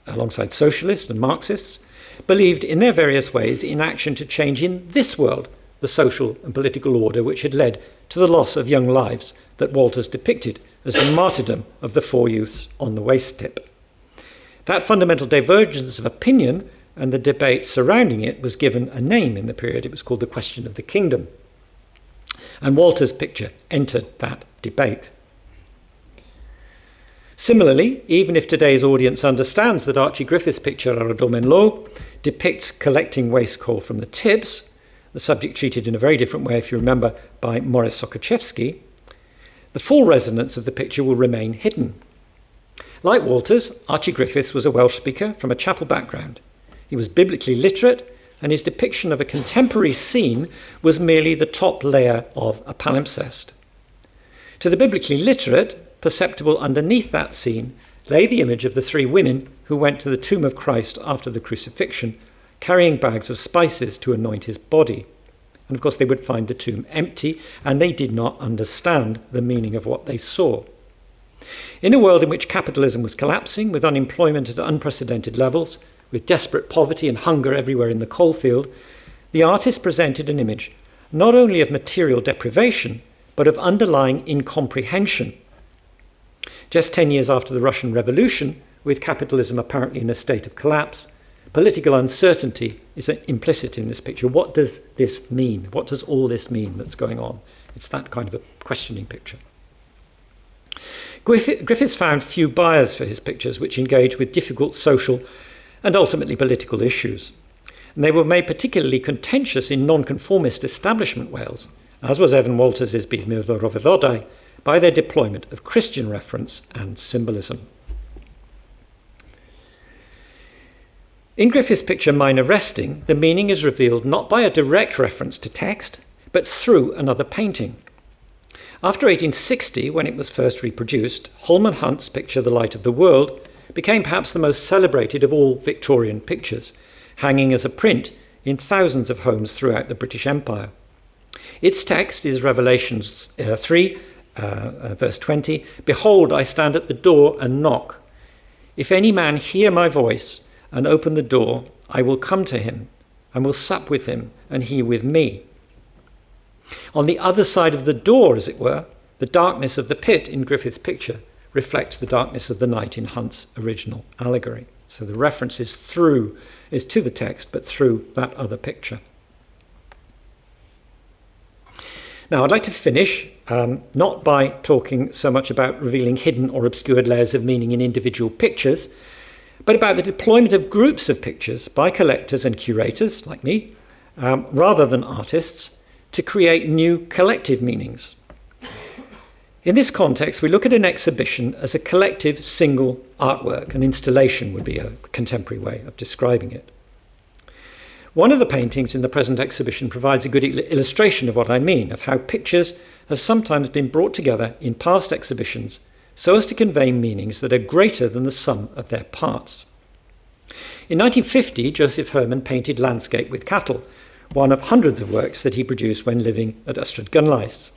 alongside socialists and Marxists, believed in their various ways in action to change in this world the social and political order which had led to the loss of young lives that Walters depicted as the martyrdom of the 4 youths on the waste tip. That fundamental divergence of opinion and the debate surrounding it was given a name in the period. It was called the question of the kingdom. And Walters' picture entered that debate. Similarly, even if today's audience understands that Archie Griffith's picture, Ar y Domen Law, depicts collecting waste coal from the tips, the subject treated in a very different way, if you remember, by Morris Sokochevsky, the full resonance of the picture will remain hidden. Like Walters, Archie Griffiths was a Welsh speaker from a chapel background. He was biblically literate, and his depiction of a contemporary scene was merely the top layer of a palimpsest. To the biblically literate, perceptible underneath that scene, lay the image of the three women who went to the tomb of Christ after the crucifixion, carrying bags of spices to anoint his body. And of course they would find the tomb empty, and they did not understand the meaning of what they saw. In a world in which capitalism was collapsing, with unemployment at unprecedented levels, with desperate poverty and hunger everywhere in the coalfield, the artist presented an image not only of material deprivation, but of underlying incomprehension. Just 10 years after the Russian Revolution, with capitalism apparently in a state of collapse, political uncertainty is implicit in this picture. What does this mean? What does all this mean that's going on? It's that kind of a questioning picture. Griffiths found few buyers for his pictures which engage with difficult social and ultimately political issues. And they were made particularly contentious in nonconformist establishment Wales, as was Evan Walters's Bydd Myrddol Rhyfeddodau, by their deployment of Christian reference and symbolism. In Griffith's picture Minor Resting, the meaning is revealed not by a direct reference to text, but through another painting. After 1860, when it was first reproduced, Holman Hunt's picture The Light of the World became perhaps the most celebrated of all Victorian pictures, hanging as a print in thousands of homes throughout the British Empire. Its text is Revelation 3, verse 20, "Behold, I stand at the door and knock. If any man hear my voice and open the door, I will come to him and will sup with him and he with me." On the other side of the door, as it were, the darkness of the pit in Griffith's picture reflects the darkness of the night in Hunt's original allegory. So the reference is to the text, but through that other picture. Now, I'd like to finish not by talking so much about revealing hidden or obscured layers of meaning in individual pictures, but about the deployment of groups of pictures by collectors and curators, like me, rather than artists, to create new collective meanings. In this context, we look at an exhibition as a collective single artwork. An installation would be a contemporary way of describing it. One of the paintings in the present exhibition provides a good illustration of what I mean, of how pictures have sometimes been brought together in past exhibitions so as to convey meanings that are greater than the sum of their parts. In 1950, Joseph Herman painted Landscape with Cattle, one of hundreds of works that he produced when living at Llyfrgell Genedlaethol.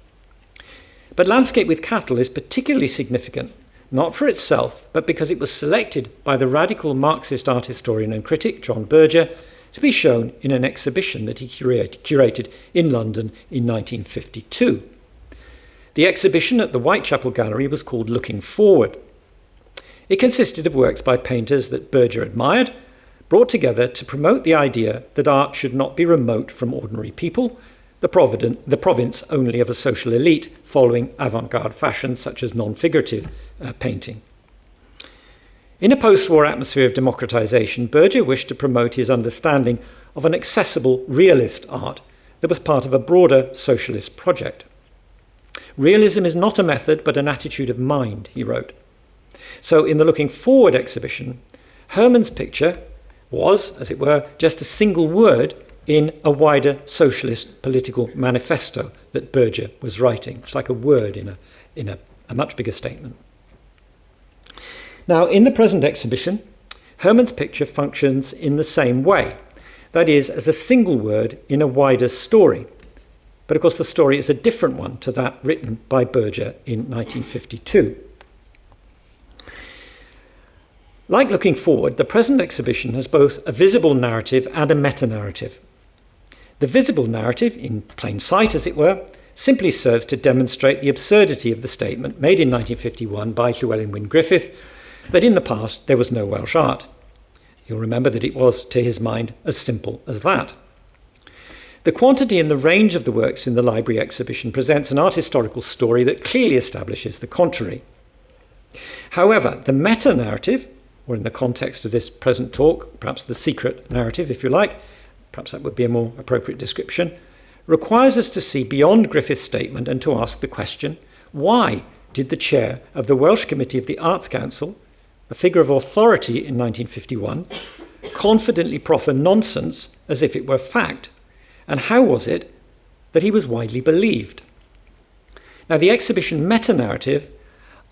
But Landscape with Cattle is particularly significant, not for itself, but because it was selected by the radical Marxist art historian and critic John Berger to be shown in an exhibition that he curated in London in 1952. The exhibition at the Whitechapel Gallery was called Looking Forward. It consisted of works by painters that Berger admired, brought together to promote the idea that art should not be remote from ordinary people, the province only of a social elite following avant-garde fashions such as non-figurative painting. In a post-war atmosphere of democratization, Berger wished to promote his understanding of an accessible realist art that was part of a broader socialist project. Realism is not a method but an attitude of mind, he wrote. So in the Looking Forward exhibition, Herman's picture was, as it were, just a single word in a wider socialist political manifesto that Berger was writing. It's like a word in a much bigger statement. Now, in the present exhibition, Herman's picture functions in the same way, that is, as a single word in a wider story. But of course, the story is a different one to that written by Berger in 1952. Like Looking Forward, the present exhibition has both a visible narrative and a meta-narrative. The visible narrative, in plain sight as it were, simply serves to demonstrate the absurdity of the statement made in 1951 by Llewellyn Wyn Griffith that in the past there was no Welsh art. You'll remember that it was, to his mind, as simple as that. The quantity and the range of the works in the library exhibition presents an art historical story that clearly establishes the contrary. However, the meta-narrative, or in the context of this present talk, perhaps the secret narrative, if you like, perhaps that would be a more appropriate description, requires us to see beyond Griffith's statement and to ask the question, why did the chair of the Welsh Committee of the Arts Council, a figure of authority in 1951, confidently proffer nonsense as if it were fact? And how was it that he was widely believed? Now, the exhibition meta-narrative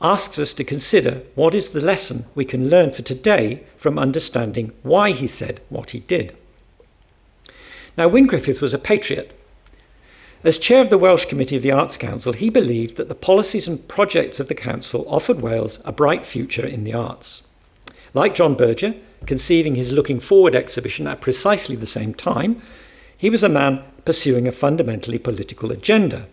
asks us to consider what is the lesson we can learn for today from understanding why he said what he did. Now, Wyn Griffith was a patriot. As chair of the Welsh Committee of the Arts Council, he believed that the policies and projects of the council offered Wales a bright future in the arts. Like John Berger, conceiving his Looking Forward exhibition at precisely the same time, he was a man pursuing a fundamentally political agenda.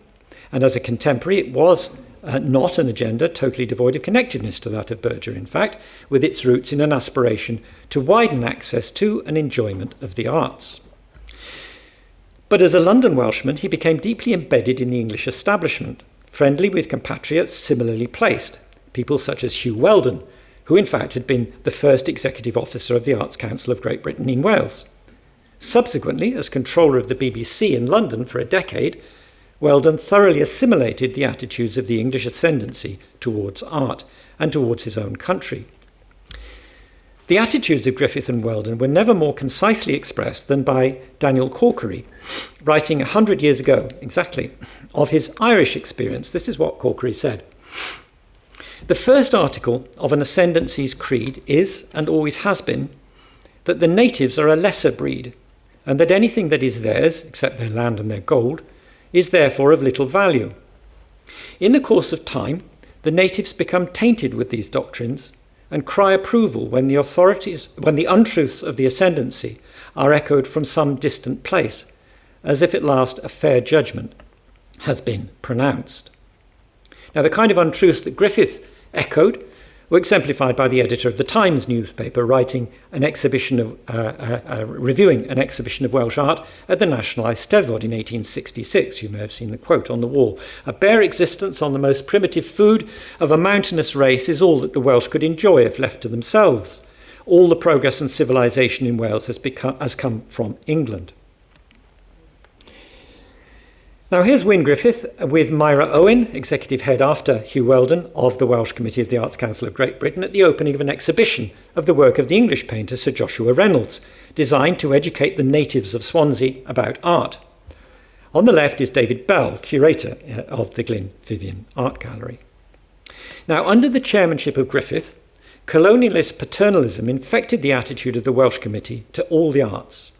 And as a contemporary, it was not an agenda totally devoid of connectedness to that of Berger, in fact, with its roots in an aspiration to widen access to and enjoyment of the arts. But as a London Welshman, he became deeply embedded in the English establishment, friendly with compatriots similarly placed, people such as Hugh Weldon, who in fact had been the first executive officer of the Arts Council of Great Britain in Wales. Subsequently, as controller of the BBC in London for a decade, Weldon thoroughly assimilated the attitudes of the English ascendancy towards art and towards his own country. The attitudes of Griffith and Weldon were never more concisely expressed than by Daniel Corkery, writing 100 years ago, exactly, of his Irish experience. This is what Corkery said. The first article of an ascendancy's creed is, and always has been, that the natives are a lesser breed, and that anything that is theirs, except their land and their gold, is therefore of little value. In the course of time, the natives become tainted with these doctrines and cry approval when the untruths of the ascendancy are echoed from some distant place, as if at last a fair judgment has been pronounced. Now, the kind of untruths that Griffith echoed were exemplified by the editor of the Times newspaper writing reviewing an exhibition of Welsh art at the National Eisteddfod in 1866. You may have seen the quote on the wall. A bare existence on the most primitive food of a mountainous race is all that the Welsh could enjoy if left to themselves. All the progress and civilization in Wales has come from England. Now here's Wyn Griffith with Myra Owen, executive head after Hugh Weldon of the Welsh Committee of the Arts Council of Great Britain, at the opening of an exhibition of the work of the English painter Sir Joshua Reynolds, designed to educate the natives of Swansea about art. On the left is David Bell, curator of the Glyn Vivian Art Gallery. Now, under the chairmanship of Griffith, colonialist paternalism infected the attitude of the Welsh Committee to all the arts.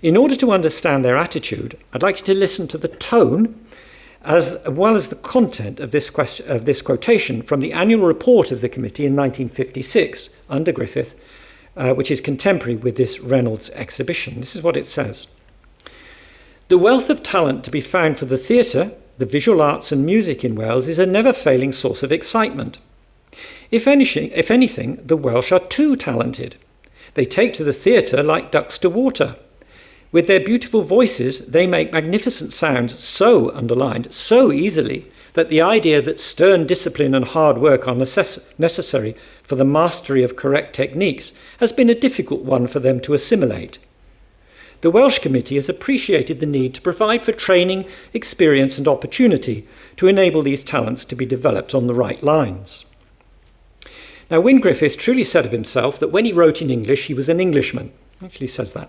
In order to understand their attitude, I'd like you to listen to the tone as well as the content of this quotation from the annual report of the committee in 1956 under Griffith, which is contemporary with this Reynolds exhibition. This is what it says. The wealth of talent to be found for the theatre, the visual arts and music in Wales is a never-failing source of excitement. If anything, the Welsh are too talented. They take to the theatre like ducks to water. With their beautiful voices, they make magnificent sounds so underlined, so easily, that the idea that stern discipline and hard work are necessary for the mastery of correct techniques has been a difficult one for them to assimilate. The Welsh Committee has appreciated the need to provide for training, experience and opportunity to enable these talents to be developed on the right lines. Now, Wyn Griffith truly said of himself that when he wrote in English, he was an Englishman. He actually says that.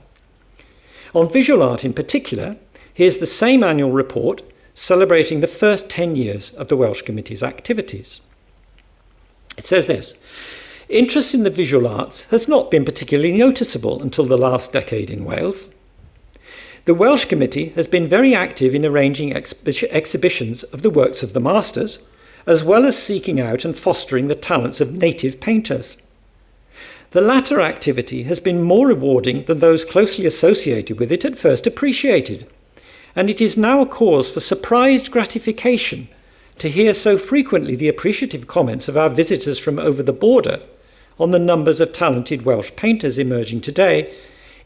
On visual art in particular, here's the same annual report celebrating the first 10 years of the Welsh Committee's activities. It says this: interest in the visual arts has not been particularly noticeable until the last decade in Wales. The Welsh Committee has been very active in arranging exhibitions of the works of the masters, as well as seeking out and fostering the talents of native painters. The latter activity has been more rewarding than those closely associated with it at first appreciated, and it is now a cause for surprised gratification to hear so frequently the appreciative comments of our visitors from over the border on the numbers of talented Welsh painters emerging today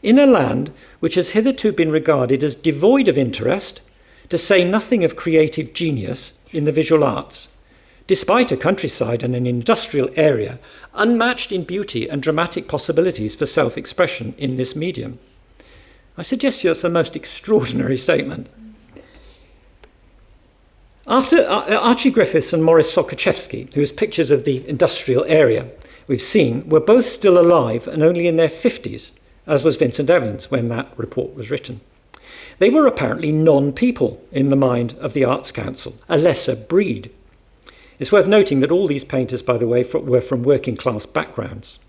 in a land which has hitherto been regarded as devoid of interest, to say nothing of creative genius, in the visual arts, despite a countryside and an industrial area unmatched in beauty and dramatic possibilities for self-expression in this medium. I suggest to you that's the most extraordinary statement After Archie Griffiths and Morris Sokochevsky, whose pictures of the industrial area we've seen were both still alive and only in their 50s, as was Vincent Evans when that report was written. They were apparently non-people in the mind of the Arts Council, a lesser breed. It's worth noting that all these painters, by the way, were from working class backgrounds.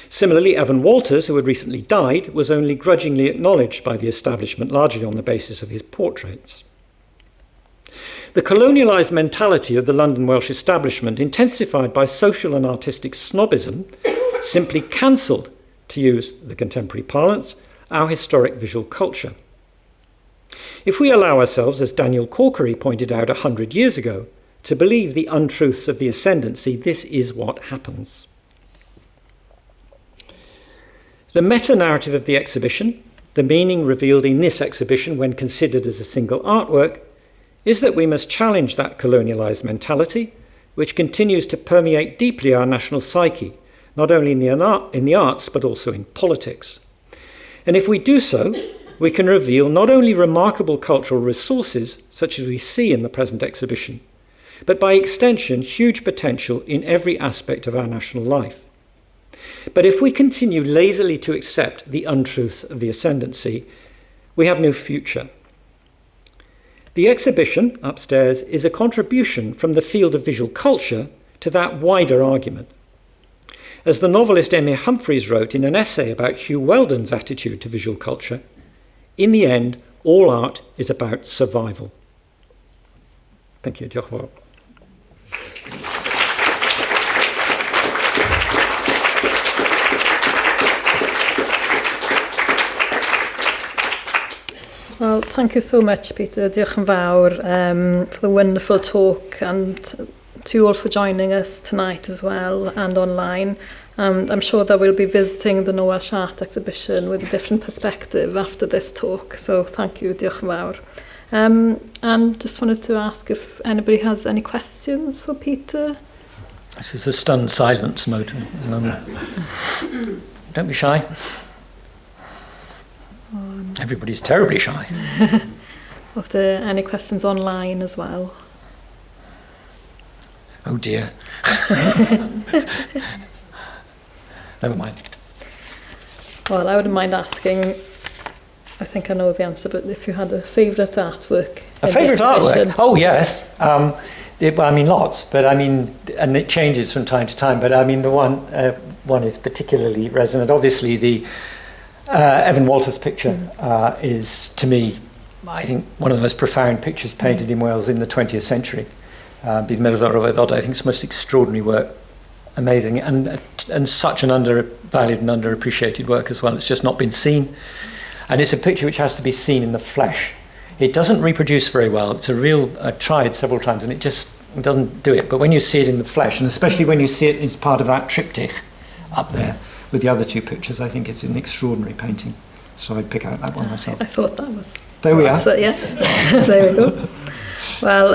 Similarly, Evan Walters, who had recently died, was only grudgingly acknowledged by the establishment, largely on the basis of his portraits. The colonialised mentality of the London Welsh establishment, intensified by social and artistic snobism, simply cancelled, to use the contemporary parlance, our historic visual culture. If we allow ourselves, as Daniel Corkery pointed out 100 years ago, to believe the untruths of the ascendancy, this is what happens. The meta-narrative of the exhibition, the meaning revealed in this exhibition when considered as a single artwork, is that we must challenge that colonialised mentality, which continues to permeate deeply our national psyche, not only in the arts, but also in politics. And if we do so, we can reveal not only remarkable cultural resources, such as we see in the present exhibition, but by extension, huge potential in every aspect of our national life. But if we continue lazily to accept the untruths of the ascendancy, we have no future. The exhibition upstairs is a contribution from the field of visual culture to that wider argument. As the novelist Emma Humphreys wrote in an essay about Hugh Weldon's attitude to visual culture, in the end, all art is about survival. Thank you. Diolch yn fawr. Well, thank you so much, Peter. Diolch yn fawr for the wonderful talk, and to you all for joining us tonight as well and online. I'm sure that we'll be visiting the Welsh Art exhibition with a different perspective after this talk. So thank you, diolch yn fawr. And just wanted to ask if anybody has any questions for Peter. This is the stunned silence mode at the moment. Don't be shy. Everybody's terribly shy. If there are any questions online as well. Oh dear. Never mind. Well, I wouldn't mind asking, I think I know the answer, but if you had a favourite artwork. A favourite artwork? Oh yes. I mean lots, but I mean, and it changes from time to time, but I mean the one is particularly resonant. Obviously the Evan Walters picture is, to me, I think one of the most profound pictures painted in Wales in the 20th century. Bydd Meddwl oedd, I think it's most extraordinary work, amazing, and such an undervalued and underappreciated work as well. It's just not been seen, and it's a picture which has to be seen in the flesh. It doesn't reproduce very well. It's a real, I tried several times, and it just doesn't do it. But when you see it in the flesh, and especially when you see it as part of that triptych up there with the other two pictures, I think it's an extraordinary painting. So I'd pick out that one myself. I thought that was... There we are. Yeah, there we go. Well,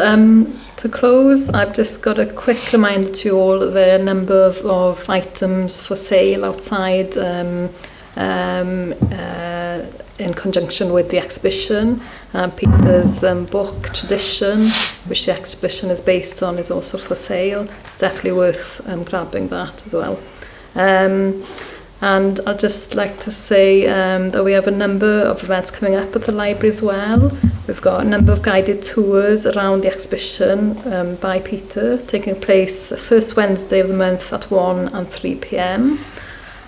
to close, I've just got a quick reminder to you all that there are a number of items for sale outside in conjunction with the exhibition. Peter's book, Tradition, which the exhibition is based on, is also for sale. It's definitely worth grabbing that as well. And I'd just like to say that we have a number of events coming up at the library as well. We've got a number of guided tours around the exhibition by Peter, taking place the first Wednesday of the month at 1 and 3 p.m.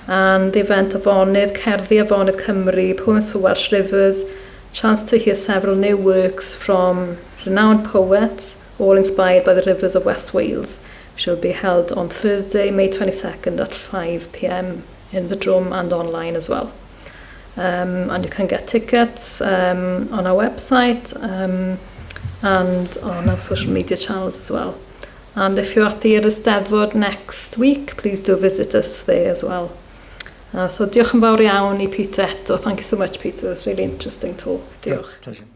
And the event Afonydd, Cerddi Afonydd Cymru, Poems for Welsh Rivers, chance to hear several new works from renowned poets, all inspired by the rivers of West Wales, which will be held on Thursday, May 22nd at 5 p.m. in the Drum and online as well. And you can get tickets on our website and on our social media channels as well. And if you're at the Eisteddfod next week, please do visit us there as well. So diolch yn fawr iawn I Peter eto. Thank you so much, Peter. It was a really interesting talk. Diolch. Pleasure.